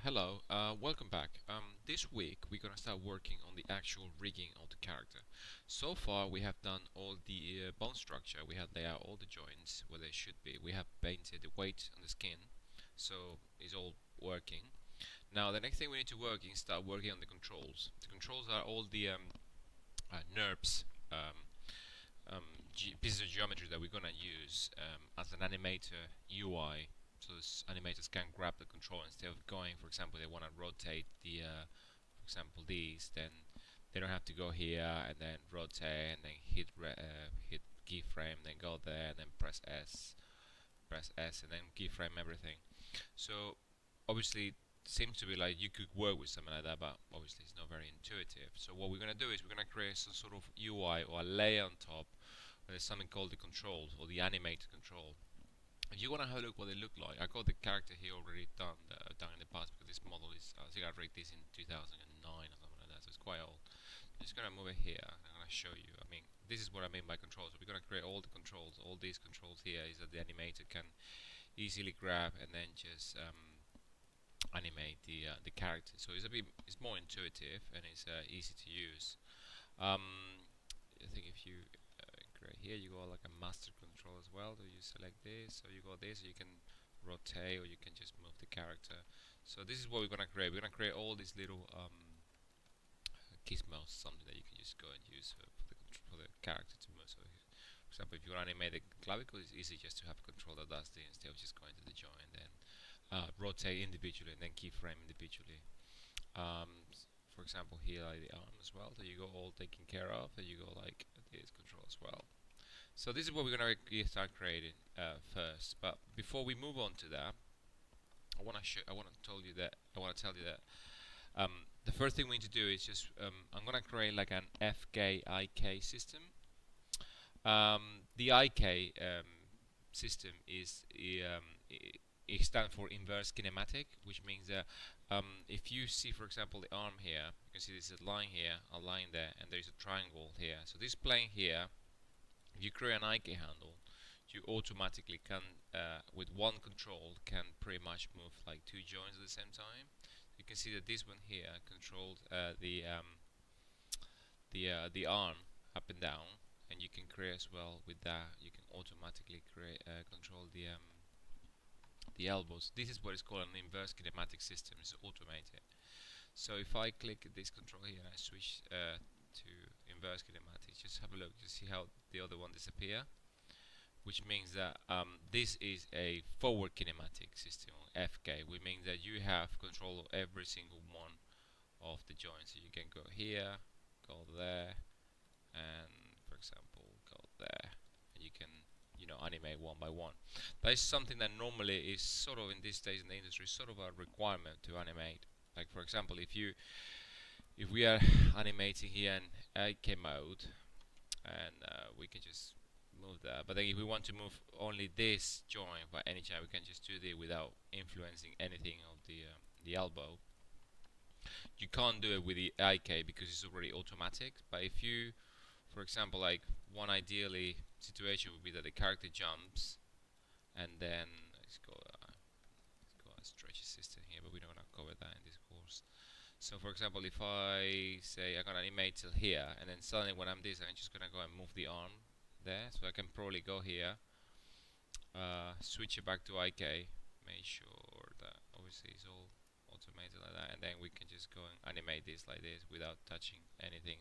Hello, welcome back. This week we're gonna start working on the actual rigging of the character. So far we have done all the bone structure, we have laid out all the joints where they should be, we have painted the weight on the skin, so it's all working. Now the next thing we need to work is start working on the controls. The controls are all the NURBS pieces of geometry that we're gonna use as an animator UI, so animators can grab the control instead of going, for example, they want to rotate the, for example, these, then they don't have to go here and then rotate and then hit keyframe, then go there and then press S and then keyframe everything. So obviously seems to be like you could work with something like that, but obviously it's not very intuitive. So what we're gonna do is we're gonna create some sort of UI or a layer on top. There's something called the controls or the animated control. If you want to have a look what they look like, I got the character here already done in the past because this model is, I think I rigged this in 2009 or something like that, so it's quite old. I'm just going to move it here and I'm going to show you. I mean, this is what I mean by controls. So we're going to create all the controls, all these controls here is that the animator can easily grab and then just animate the character. So it's more intuitive and it's easy to use. I think if you here you go like a master control as well. So you select this, so you go this, so you can rotate or you can just move the character. So this is what we're gonna create. We're gonna create all these little gizmos, something that you can just go and use for the character to move. So for example, if you want to animate the clavicle, it's easy just to have a control that does this instead of just going to the joint and then rotate individually and then keyframe individually. For example, here like the arm as well, so you go all taken care of, and you go like this control as well. So this is what we're gonna start creating first. But before we move on to that, I want to tell you that the first thing we need to do is just I'm gonna create like an FK-IK system. The IK system is it stands for inverse kinematic, which means that if you see, for example, the arm here, you can see there's a line here, a line there, and there's a triangle here. So this plane here, if you create an IK handle, you automatically can, with one control, can pretty much move like two joints at the same time. You can see that this one here controlled the arm up and down, and you can create as well with that. You can automatically create control the elbows. This is what is called an inverse kinematic system. It's automated. So if I click this control here and I switch to inverse kinematics, just have a look, you see how the other one disappear, which means that this is a forward kinematic system, FK, which means that you have control of every single one of the joints. So you can go here, go there, and for example go there, and you can animate one by one. That is something that normally is sort of in these days in the industry sort of a requirement to animate. Like for example, if we are animating here in IK mode, and we can just move that. But then if we want to move only this joint by any chance, we can just do it without influencing anything of the elbow. You can't do it with the IK because it's already automatic. But if you, for example, like one ideally situation would be that the character jumps, and then let's go a stretch system here, but we're not gonna cover that in this course. So for example, if I say I'm gonna animate till here, and then suddenly when I'm this, I'm just gonna go and move the arm there. So I can probably go here, switch it back to IK, make sure that obviously it's all automated like that, and then we can just go and animate this like this without touching anything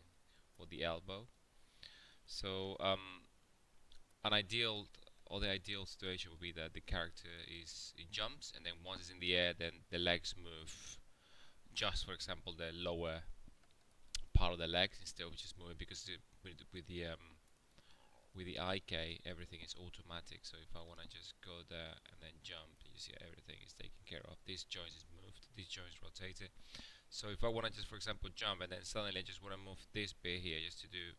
or the elbow. So an ideal or the ideal situation would be that the character it jumps, and then once it's in the air, then the legs move. Just for example, the lower part of the legs instead of just moving, because with the IK everything is automatic. So if I want to just go there and then jump, you see everything is taken care of. This joint is moved, this joint is rotated. So if I want to just, for example, jump and then suddenly I just want to move this bit here just to do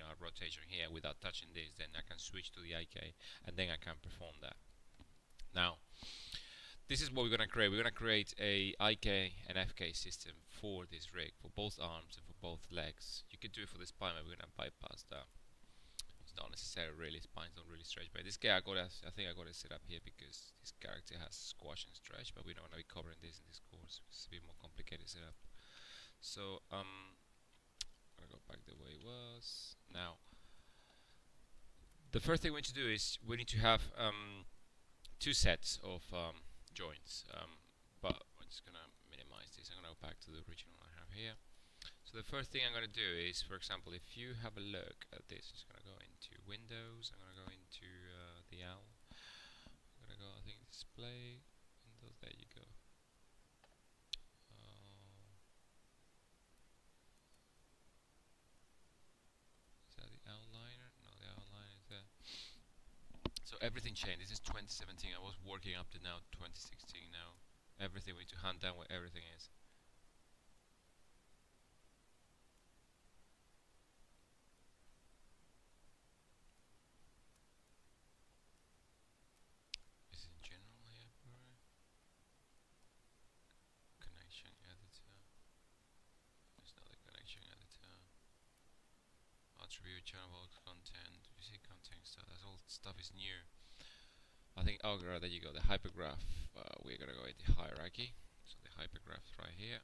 a rotation here without touching this, then I can switch to the IK and then I can perform that. Now this is what we're going to create. We're going to create a IK and FK system for this rig, for both arms and for both legs. You could do it for the spine, but we're going to bypass that. not necessarily really, spines don't really stretch. But this guy I think I got it set up here because this character has squash and stretch, but we're not gonna be covering this in this course. It's a bit more complicated setup. So I'm gonna go back the way it was. Now the first thing we need to do is we need to have two sets of joints. But I'm just gonna minimize this. I'm gonna go back to the original I have here. So the first thing I'm going to do is, for example, if you have a look at this, I'm just going to go into Windows, I'm going to go into the OWL, I'm going to go, I think, Display, Windows, there you go. Is that the outliner? No, the outliner is there. So everything changed. This is 2017. I was working up to now 2016 now. Everything, we need to hunt down where everything is. Attribute, channel content, VC content stuff. That's all stuff is new. I think, oh, there you go, the hypergraph. We're gonna go with the hierarchy. So the hypergraph right here.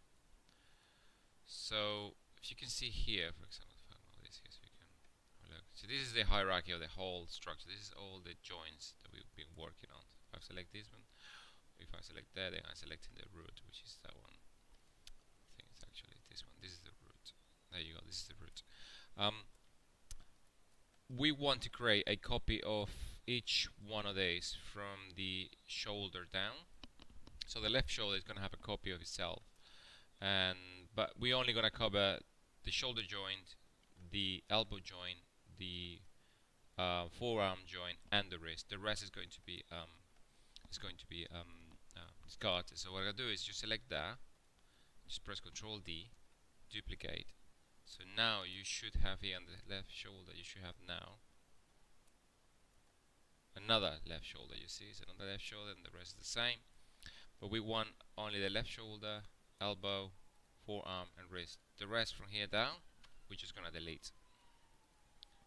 So if you can see here, for example, if I move this here, so you can have a look. So this is the hierarchy of the whole structure. This is all the joints that we've been working on. If I select this one, if I select that, then I'm selecting the root, which is that one. I think it's actually this one. This is the root. There you go. This is the root. We want to create a copy of each one of these from the shoulder down. So the left shoulder is going to have a copy of itself, but we're only going to cover the shoulder joint, the elbow joint, the forearm joint, and the wrist. The rest is going to be discarded. So what I'm going to do is just select that, just press Control D, duplicate. So now you should have here on the left shoulder, you should have now another left shoulder. You see, so another left shoulder, and the rest is the same. But we want only the left shoulder, elbow, forearm, and wrist. The rest from here down, we're just gonna delete.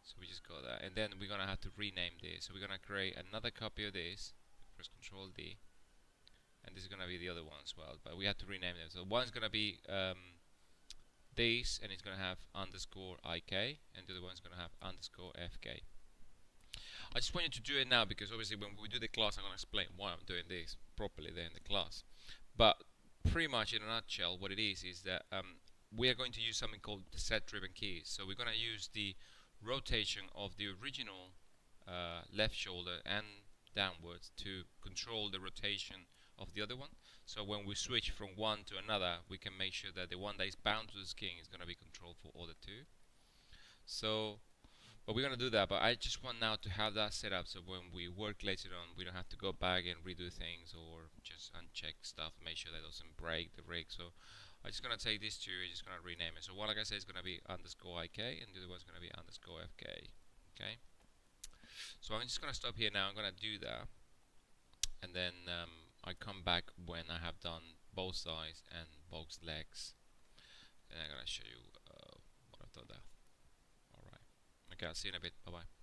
So we just go there, and then we're gonna have to rename this. So we're gonna create another copy of this. Press Control D, and this is gonna be the other one as well. But we have to rename them. So one's gonna be this, and it's going to have underscore IK, and the other one's going to have underscore FK. I just want you to do it now because obviously when we do the class I'm going to explain why I'm doing this properly there in the class. But pretty much in a nutshell what it is that we are going to use something called the set driven keys. So we're going to use the rotation of the original left shoulder and downwards to control the rotation of the other one. So when we switch from one to another, we can make sure that the one that is bound to the skin is going to be controlled for all the two. So, but we're going to do that. But I just want now to have that set up so when we work later on, we don't have to go back and redo things or just uncheck stuff, make sure that it doesn't break the rig. So I'm just going to take these two, I'm just going to rename it. So one, like I said, is going to be underscore IK, and the other one's going to be underscore FK. Okay. So I'm just going to stop here now. I'm going to do that, and then I come back when I have done both sides and both legs, and I'm gonna show you what I've done there. Alright, okay, I'll see you in a bit, bye bye.